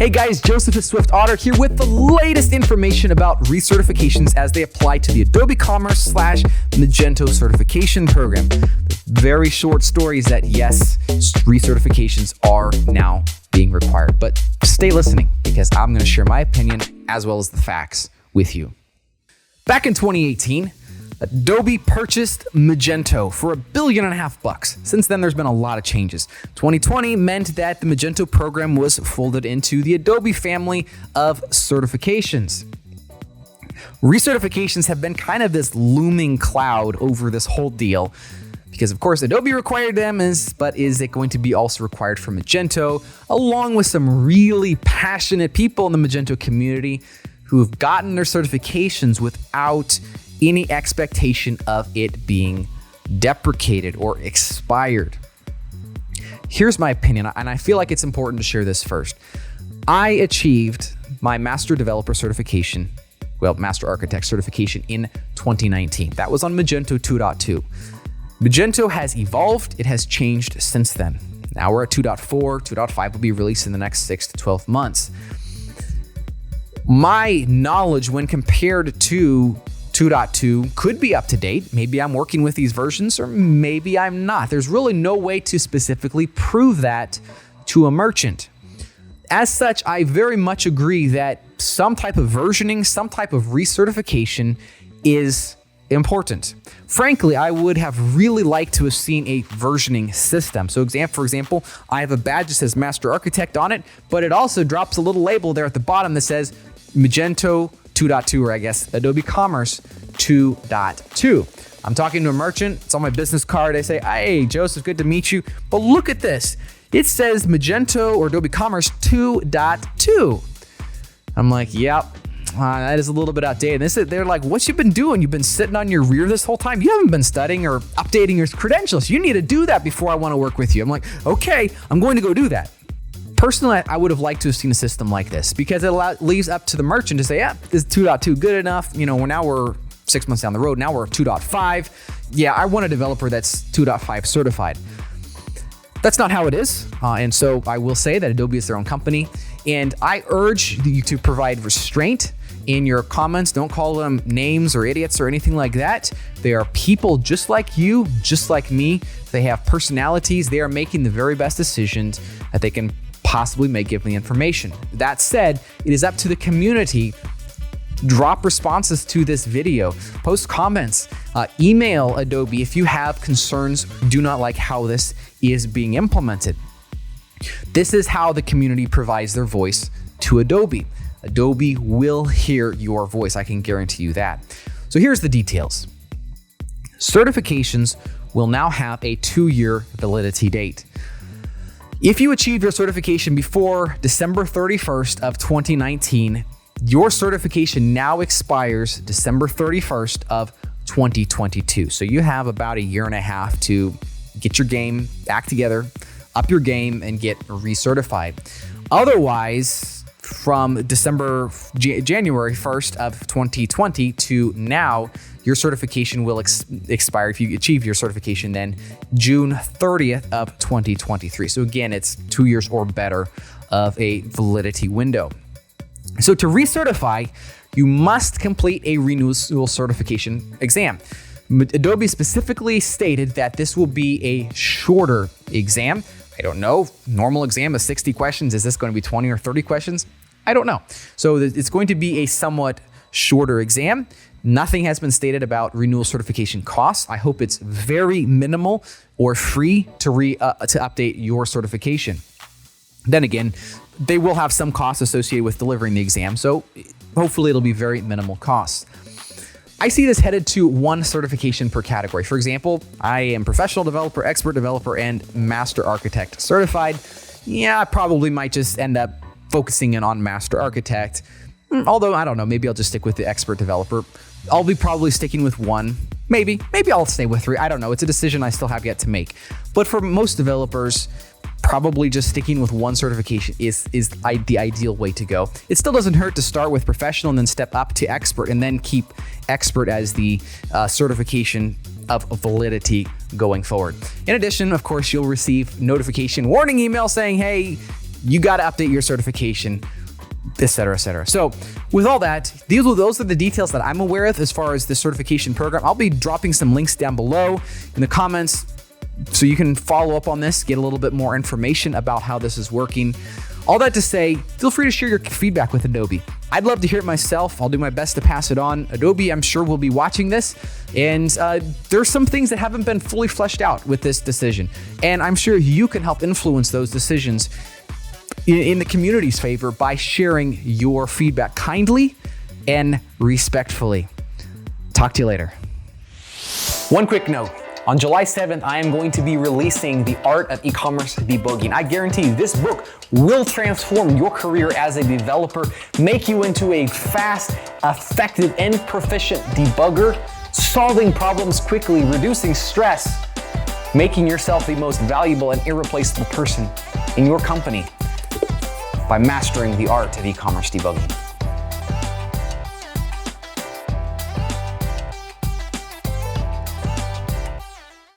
Hey guys, Joseph is Swift Otter here with the latest information about recertifications as they apply to the Adobe Commerce / Magento certification program. The very short story is that yes, recertifications are now being required, but stay listening because I'm going to share my opinion as well as the facts with you. Back in 2018, Adobe purchased Magento for $1.5 billion. Since then, there's been a lot of changes. 2020 meant that the Magento program was folded into the Adobe family of certifications. Recertifications have been kind of this looming cloud over this whole deal because, of course, Adobe required them, but is it going to be also required for Magento, along with some really passionate people in the Magento community who have gotten their certifications without any expectation of it being deprecated or expired. Here's my opinion, and I feel like it's important to share this first. I achieved my master developer certification, master architect certification in 2019. That was on Magento 2.2. Magento has evolved, it has changed since then. Now we're at 2.4, 2.5 will be released in the next 6 to 12 months. My knowledge when compared to 2.2 could be up to date. Maybe I'm working with these versions or maybe I'm not. There's really no way to specifically prove that to a merchant. As such, I very much agree that some type of versioning, some type of recertification is important. Frankly, I would have really liked to have seen a versioning system. So for example, I have a badge that says Master Architect on it, but it also drops a little label there at the bottom that says Magento 2.2, or I guess Adobe Commerce 2.2. I'm talking to a merchant. It's on my business card. I say, hey, Joseph, good to meet you. But look at this. It says Magento or Adobe Commerce 2.2. I'm like, yep, that is a little bit outdated. They're like, what you been doing? You've been sitting on your rear this whole time? You haven't been studying or updating your credentials. You need to do that before I want to work with you. I'm like, okay, I'm going to go do that. Personally, I would have liked to have seen a system like this because it leaves up to the merchant to say, yeah, is 2.2 good enough? Now we're 6 months down the road. Now we're 2.5. Yeah, I want a developer that's 2.5 certified. That's not how it is. And so I will say that Adobe is their own company. And I urge you to provide restraint in your comments. Don't call them names or idiots or anything like that. They are people just like you, just like me. They have personalities. They are making the very best decisions that they can possibly make given the information. That said, it is up to the community. Drop responses to this video, post comments, email Adobe if you have concerns, do not like how this is being implemented. This is how the community provides their voice to Adobe. Adobe will hear your voice, I can guarantee you that. So here's the details. Certifications will now have a 2-year validity date. If you achieve your certification before December 31st of 2019, your certification now expires December 31st of 2022. So you have about a year and a half to get your game back together, up your game, and get recertified. Otherwise, from January 1st of 2020 to now, your certification will expire if you achieve your certification then June 30th of 2023. So again, it's 2 years or better of a validity window. So to recertify, you must complete a renewal certification exam. Adobe specifically stated that this will be a shorter exam. I don't know, normal exam is 60 questions. Is this going to be 20 or 30 questions? I don't know. So it's going to be a somewhat shorter exam. Nothing has been stated about renewal certification costs. I hope it's very minimal or free to update your certification. Then again, they will have some costs associated with delivering the exam, so hopefully it'll be very minimal costs. I see this headed to one certification per category. For example, I am professional developer, expert developer, and master architect certified. Yeah, I probably might just end up focusing in on master architect. Although, I don't know, maybe I'll just stick with the expert developer. I'll be probably sticking with one. Maybe I'll stay with 3. I don't know. It's a decision I still have yet to make. But for most developers, probably just sticking with one certification is the ideal way to go. It still doesn't hurt to start with professional and then step up to expert and then keep expert as the certification of validity going forward. In addition, of course, you'll receive notification warning email saying, hey, you got to update your certification, et cetera, et cetera. So with all that, those are the details that I'm aware of as far as the certification program. I'll be dropping some links down below in the comments so you can follow up on this, get a little bit more information about how this is working. All that to say, feel free to share your feedback with Adobe. I'd love to hear it myself. I'll do my best to pass it on. Adobe, I'm sure, will be watching this. And there's some things that haven't been fully fleshed out with this decision. And I'm sure you can help influence those decisions in the community's favor by sharing your feedback kindly and respectfully. Talk to you later. One quick note. On July 7th, I am going to be releasing The Art of E-Commerce Debugging. I guarantee you this book will transform your career as a developer, make you into a fast, effective, and proficient debugger, solving problems quickly, reducing stress, making yourself the most valuable and irreplaceable person in your company by mastering the art of e-commerce debugging.